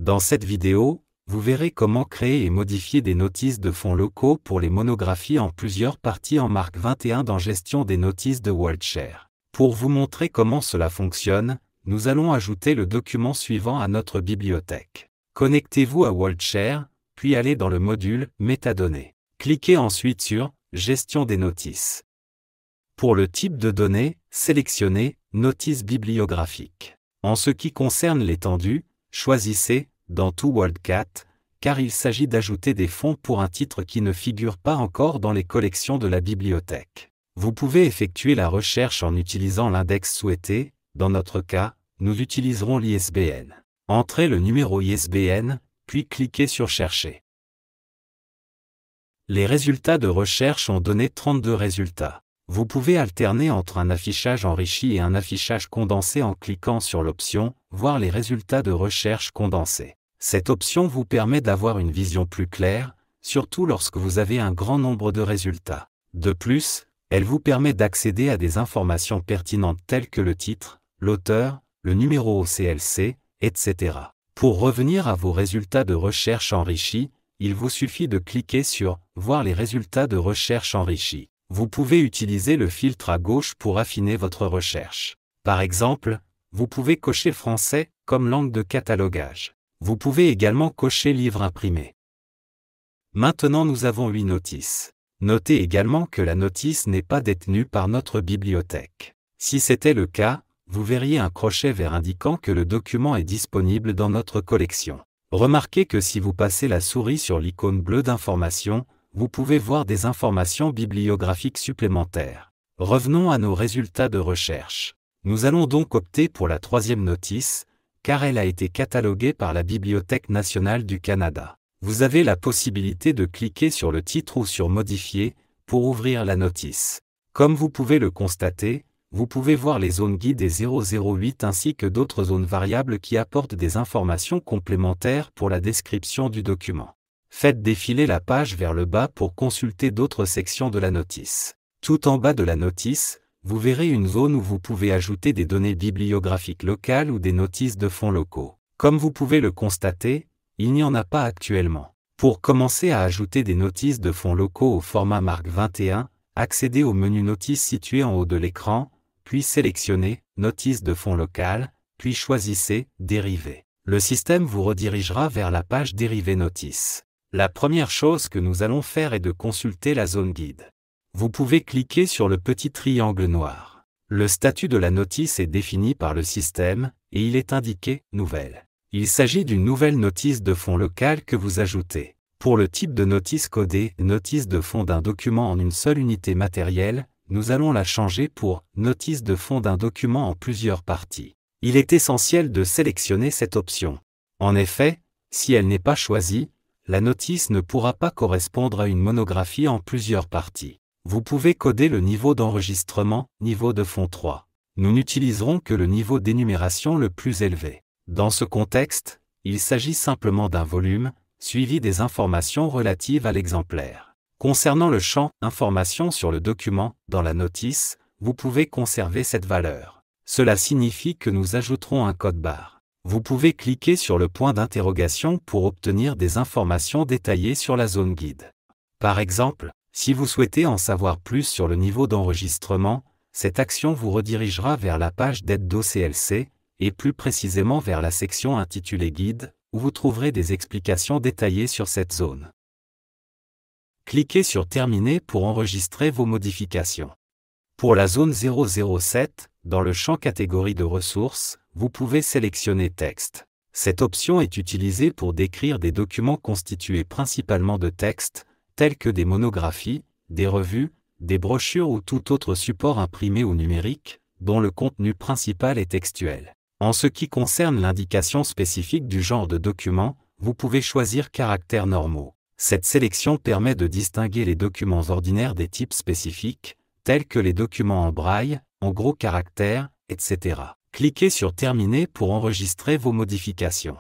Dans cette vidéo, vous verrez comment créer et modifier des notices de fonds locaux pour les monographies en plusieurs parties en Marc 21 dans Gestion des notices de WorldShare. Pour vous montrer comment cela fonctionne, nous allons ajouter le document suivant à notre bibliothèque. Connectez-vous à WorldShare, puis allez dans le module « Métadonnées ». Cliquez ensuite sur « Gestion des notices ». Pour le type de données, sélectionnez « Notices bibliographiques ». En ce qui concerne l'étendue, choisissez « Dans tout WorldCat », car il s'agit d'ajouter des fonds pour un titre qui ne figure pas encore dans les collections de la bibliothèque. Vous pouvez effectuer la recherche en utilisant l'index souhaité, dans notre cas, nous utiliserons l'ISBN. Entrez le numéro ISBN, puis cliquez sur « Chercher ». Les résultats de recherche ont donné 32 résultats. Vous pouvez alterner entre un affichage enrichi et un affichage condensé en cliquant sur l'option « Voir les résultats de recherche condensés ». Cette option vous permet d'avoir une vision plus claire, surtout lorsque vous avez un grand nombre de résultats. De plus, elle vous permet d'accéder à des informations pertinentes telles que le titre, l'auteur, le numéro au CLC, etc. Pour revenir à vos résultats de recherche enrichis, il vous suffit de cliquer sur « Voir les résultats de recherche enrichis ». Vous pouvez utiliser le filtre à gauche pour affiner votre recherche. Par exemple, vous pouvez cocher français comme langue de catalogage. Vous pouvez également cocher livre imprimé. Maintenant nous avons 8 notices. Notez également que la notice n'est pas détenue par notre bibliothèque. Si c'était le cas, vous verriez un crochet vert indiquant que le document est disponible dans notre collection. Remarquez que si vous passez la souris sur l'icône bleue d'information, vous pouvez voir des informations bibliographiques supplémentaires. Revenons à nos résultats de recherche. Nous allons donc opter pour la 3e notice, car elle a été cataloguée par la Bibliothèque nationale du Canada. Vous avez la possibilité de cliquer sur le titre ou sur Modifier, pour ouvrir la notice. Comme vous pouvez le constater, vous pouvez voir les zones guides et 008 ainsi que d'autres zones variables qui apportent des informations complémentaires pour la description du document. Faites défiler la page vers le bas pour consulter d'autres sections de la notice. Tout en bas de la notice, vous verrez une zone où vous pouvez ajouter des données bibliographiques locales ou des notices de fonds locaux. Comme vous pouvez le constater, il n'y en a pas actuellement. Pour commencer à ajouter des notices de fonds locaux au format Marc 21, accédez au menu Notices situé en haut de l'écran, puis sélectionnez « Notices de fonds local », puis choisissez « Dériver ». Le système vous redirigera vers la page Dériver notice. La première chose que nous allons faire est de consulter la zone guide. Vous pouvez cliquer sur le petit triangle noir. Le statut de la notice est défini par le système, et il est indiqué « Nouvelle ». Il s'agit d'une nouvelle notice de fonds local que vous ajoutez. Pour le type de notice codée « Notice de fonds d'un document en une seule unité matérielle », nous allons la changer pour « Notice de fonds d'un document en plusieurs parties ». Il est essentiel de sélectionner cette option. En effet, si elle n'est pas choisie, la notice ne pourra pas correspondre à une monographie en plusieurs parties. Vous pouvez coder le niveau d'enregistrement, niveau de fond 3. Nous n'utiliserons que le niveau d'énumération le plus élevé. Dans ce contexte, il s'agit simplement d'un volume, suivi des informations relatives à l'exemplaire. Concernant le champ « Informations sur le document » dans la notice, vous pouvez conserver cette valeur. Cela signifie que nous ajouterons un code barre. Vous pouvez cliquer sur le point d'interrogation pour obtenir des informations détaillées sur la zone guide. Par exemple, si vous souhaitez en savoir plus sur le niveau d'enregistrement, cette action vous redirigera vers la page d'aide d'OCLC, et plus précisément vers la section intitulée Guide, où vous trouverez des explications détaillées sur cette zone. Cliquez sur Terminer pour enregistrer vos modifications. Pour la zone 007, dans le champ Catégorie de ressources, vous pouvez sélectionner Texte. Cette option est utilisée pour décrire des documents constitués principalement de texte, tels que des monographies, des revues, des brochures ou tout autre support imprimé ou numérique, dont le contenu principal est textuel. En ce qui concerne l'indication spécifique du genre de document, vous pouvez choisir Caractères normaux. Cette sélection permet de distinguer les documents ordinaires des types spécifiques, tels que les documents en braille, en gros caractères, etc. Cliquez sur Terminer pour enregistrer vos modifications.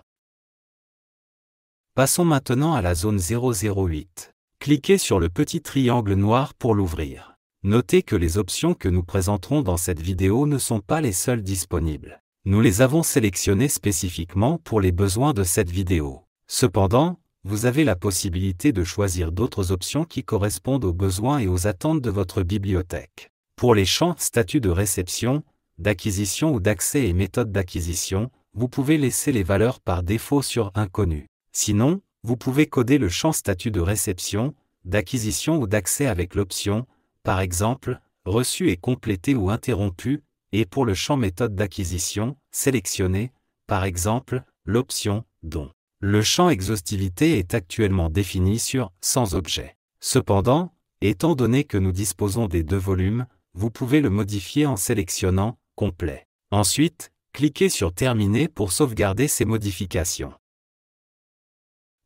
Passons maintenant à la zone 008. Cliquez sur le petit triangle noir pour l'ouvrir. Notez que les options que nous présenterons dans cette vidéo ne sont pas les seules disponibles. Nous les avons sélectionnés spécifiquement pour les besoins de cette vidéo. Cependant, vous avez la possibilité de choisir d'autres options qui correspondent aux besoins et aux attentes de votre bibliothèque. Pour les champs statut de réception, d'acquisition ou d'accès et méthode d'acquisition, vous pouvez laisser les valeurs par défaut sur inconnu. Sinon, vous pouvez coder le champ statut de réception, d'acquisition ou d'accès avec l'option, par exemple, reçu et complété ou interrompu, et pour le champ méthode d'acquisition, sélectionnez, par exemple, l'option don. Le champ exhaustivité est actuellement défini sur sans objet. Cependant, étant donné que nous disposons des deux volumes, vous pouvez le modifier en sélectionnant complet. Ensuite, cliquez sur terminer pour sauvegarder ces modifications.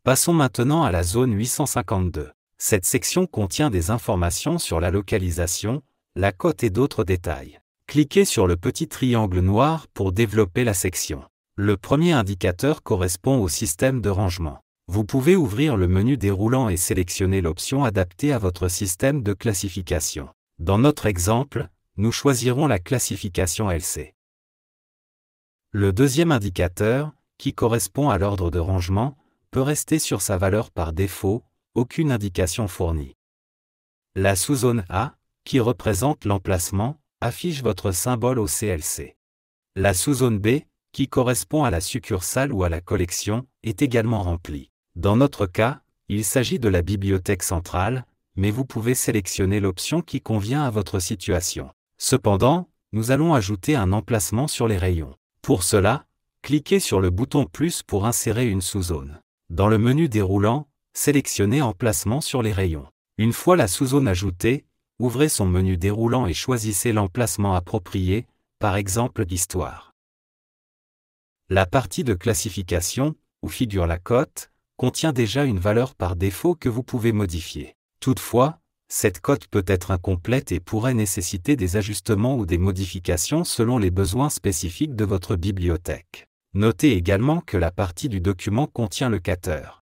Passons maintenant à la zone 852. Cette section contient des informations sur la localisation, la cote et d'autres détails. Cliquez sur le petit triangle noir pour développer la section. Le premier indicateur correspond au système de rangement. Vous pouvez ouvrir le menu déroulant et sélectionner l'option adaptée à votre système de classification. Dans notre exemple, nous choisirons la classification LC. Le deuxième indicateur, qui correspond à l'ordre de rangement, peut rester sur sa valeur par défaut, aucune indication fournie. La sous-zone A, qui représente l'emplacement, affiche votre symbole au CLC. La sous-zone B, qui correspond à la succursale ou à la collection, est également remplie. Dans notre cas, il s'agit de la bibliothèque centrale, mais vous pouvez sélectionner l'option qui convient à votre situation. Cependant, nous allons ajouter un emplacement sur les rayons. Pour cela, cliquez sur le bouton plus pour insérer une sous-zone. Dans le menu déroulant, sélectionnez Emplacement sur les rayons. Une fois la sous-zone ajoutée, ouvrez son menu déroulant et choisissez l'emplacement approprié, par exemple d'Histoire. La partie de classification, où figure la cote, contient déjà une valeur par défaut que vous pouvez modifier. Toutefois, cette cote peut être incomplète et pourrait nécessiter des ajustements ou des modifications selon les besoins spécifiques de votre bibliothèque. Notez également que la partie du document contient le curseur.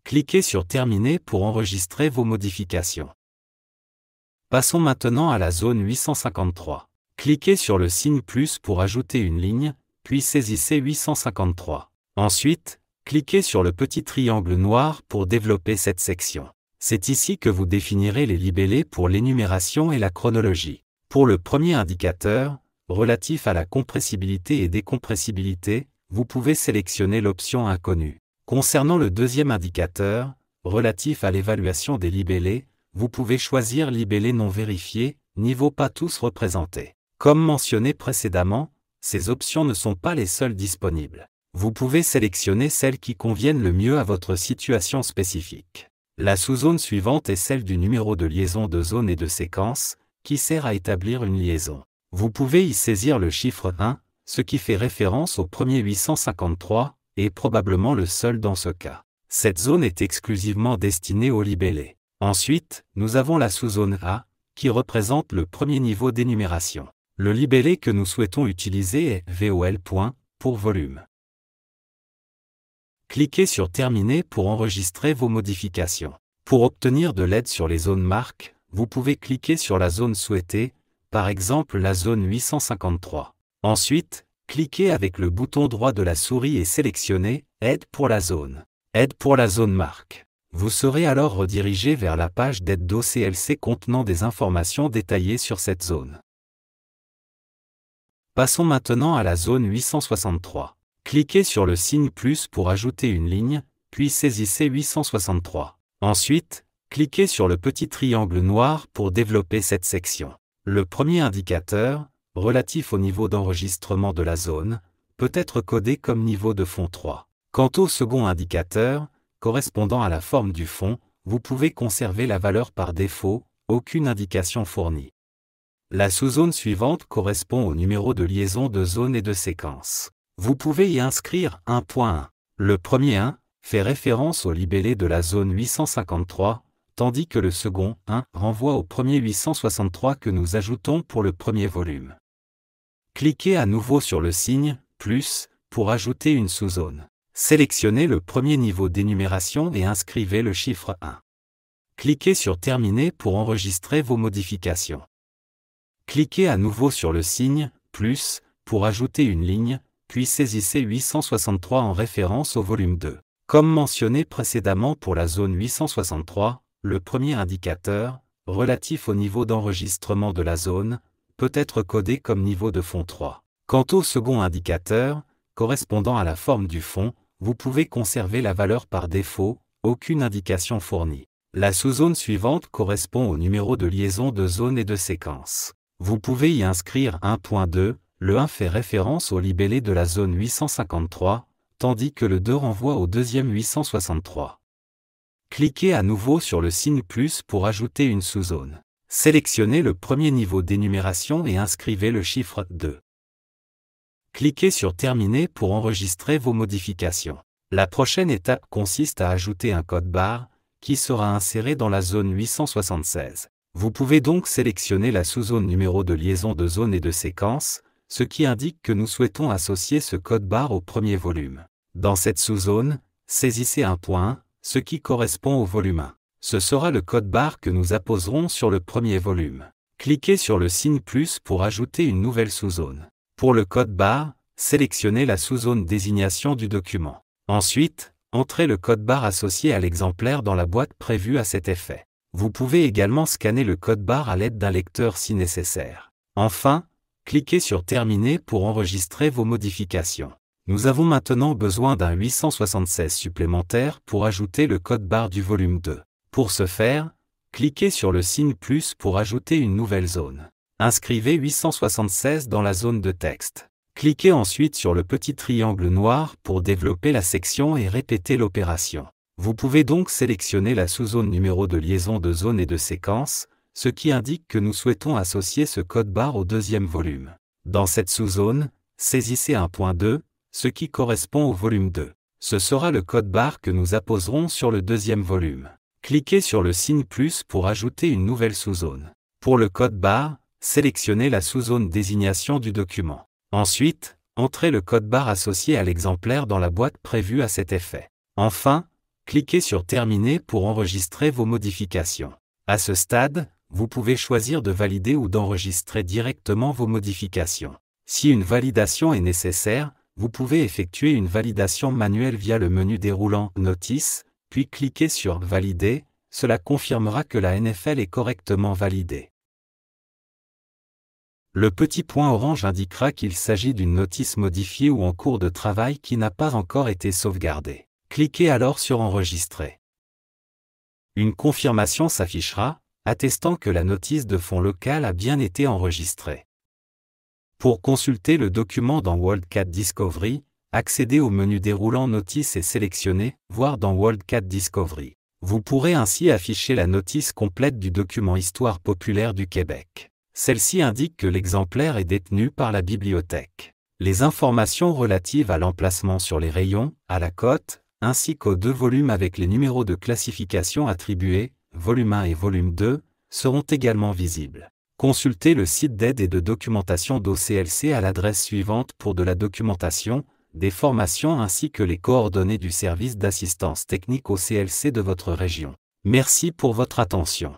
Cliquez sur Terminer pour enregistrer vos modifications. Passons maintenant à la zone 853. Cliquez sur le signe plus pour ajouter une ligne, puis saisissez 853. Ensuite, cliquez sur le petit triangle noir pour développer cette section. C'est ici que vous définirez les libellés pour l'énumération et la chronologie. Pour le premier indicateur, relatif à la compressibilité et décompressibilité, vous pouvez sélectionner l'option inconnue. Concernant le deuxième indicateur, relatif à l'évaluation des libellés, vous pouvez choisir libellés non vérifiés, niveau pas tous représentés. Comme mentionné précédemment, ces options ne sont pas les seules disponibles. Vous pouvez sélectionner celles qui conviennent le mieux à votre situation spécifique. La sous-zone suivante est celle du numéro de liaison de zone et de séquence, qui sert à établir une liaison. Vous pouvez y saisir le chiffre 1, ce qui fait référence au premier 853, et probablement le seul dans ce cas. Cette zone est exclusivement destinée aux libellés. Ensuite, nous avons la sous-zone A, qui représente le premier niveau d'énumération. Le libellé que nous souhaitons utiliser est VOL. Pour volume. Cliquez sur Terminer pour enregistrer vos modifications. Pour obtenir de l'aide sur les zones marques, vous pouvez cliquer sur la zone souhaitée, par exemple la zone 853. Ensuite, cliquez avec le bouton droit de la souris et sélectionnez Aide pour la zone. Aide pour la zone marque. Vous serez alors redirigé vers la page d'aide d'OCLC contenant des informations détaillées sur cette zone. Passons maintenant à la zone 863. Cliquez sur le signe plus pour ajouter une ligne, puis saisissez 863. Ensuite, cliquez sur le petit triangle noir pour développer cette section. Le premier indicateur, relatif au niveau d'enregistrement de la zone, peut être codé comme niveau de fond 3. Quant au second indicateur, correspondant à la forme du fond, vous pouvez conserver la valeur par défaut, aucune indication fournie. La sous-zone suivante correspond au numéro de liaison de zone et de séquence. Vous pouvez y inscrire 1.1. Le premier 1 fait référence au libellé de la zone 853, tandis que le second 1 renvoie au premier 863 que nous ajoutons pour le premier volume. Cliquez à nouveau sur le signe plus pour ajouter une sous-zone. Sélectionnez le premier niveau d'énumération et inscrivez le chiffre 1. Cliquez sur Terminer pour enregistrer vos modifications. Cliquez à nouveau sur le signe plus pour ajouter une ligne, puis saisissez 863 en référence au volume 2. Comme mentionné précédemment pour la zone 863, le premier indicateur, relatif au niveau d'enregistrement de la zone, peut être codé comme niveau de fond 3. Quant au second indicateur, correspondant à la forme du fond, vous pouvez conserver la valeur par défaut, aucune indication fournie. La sous-zone suivante correspond au numéro de liaison de zone et de séquence. Vous pouvez y inscrire 1.2, le 1 fait référence au libellé de la zone 853, tandis que le 2 renvoie au deuxième 863. Cliquez à nouveau sur le signe plus pour ajouter une sous-zone. Sélectionnez le premier niveau d'énumération et inscrivez le chiffre 2. Cliquez sur Terminer pour enregistrer vos modifications. La prochaine étape consiste à ajouter un code barre, qui sera inséré dans la zone 876. Vous pouvez donc sélectionner la sous-zone numéro de liaison de zone et de séquence, ce qui indique que nous souhaitons associer ce code barre au premier volume. Dans cette sous-zone, saisissez un point, ce qui correspond au volume 1. Ce sera le code barre que nous apposerons sur le premier volume. Cliquez sur le signe plus pour ajouter une nouvelle sous-zone. Pour le code barre, sélectionnez la sous-zone désignation du document. Ensuite, entrez le code barre associé à l'exemplaire dans la boîte prévue à cet effet. Vous pouvez également scanner le code barre à l'aide d'un lecteur si nécessaire. Enfin, cliquez sur Terminer pour enregistrer vos modifications. Nous avons maintenant besoin d'un 876 supplémentaire pour ajouter le code barre du volume 2. Pour ce faire, cliquez sur le signe plus pour ajouter une nouvelle zone. Inscrivez 876 dans la zone de texte. Cliquez ensuite sur le petit triangle noir pour développer la section et répéter l'opération. Vous pouvez donc sélectionner la sous-zone numéro de liaison de zone et de séquence, ce qui indique que nous souhaitons associer ce code barre au deuxième volume. Dans cette sous-zone, saisissez 1.2, ce qui correspond au volume 2. Ce sera le code barre que nous apposerons sur le deuxième volume. Cliquez sur le signe plus pour ajouter une nouvelle sous-zone. Pour le code barre, sélectionnez la sous-zone désignation du document. Ensuite, entrez le code barre associé à l'exemplaire dans la boîte prévue à cet effet. Enfin, cliquez sur Terminer pour enregistrer vos modifications. À ce stade, vous pouvez choisir de valider ou d'enregistrer directement vos modifications. Si une validation est nécessaire, vous pouvez effectuer une validation manuelle via le menu déroulant Notice, puis cliquez sur Valider, cela confirmera que la NFL est correctement validée. Le petit point orange indiquera qu'il s'agit d'une notice modifiée ou en cours de travail qui n'a pas encore été sauvegardée. Cliquez alors sur Enregistrer. Une confirmation s'affichera, attestant que la notice de fond local a bien été enregistrée. Pour consulter le document dans WorldCat Discovery, accédez au menu déroulant Notice et sélectionnez « Voir dans WorldCat Discovery ». Vous pourrez ainsi afficher la notice complète du document Histoire populaire du Québec. Celle-ci indique que l'exemplaire est détenu par la bibliothèque. Les informations relatives à l'emplacement sur les rayons, à la cote, ainsi qu'aux deux volumes avec les numéros de classification attribués, volume 1 et volume 2, seront également visibles. Consultez le site d'aide et de documentation d'OCLC à l'adresse suivante pour de la documentation, des formations ainsi que les coordonnées du service d'assistance technique OCLC de votre région. Merci pour votre attention.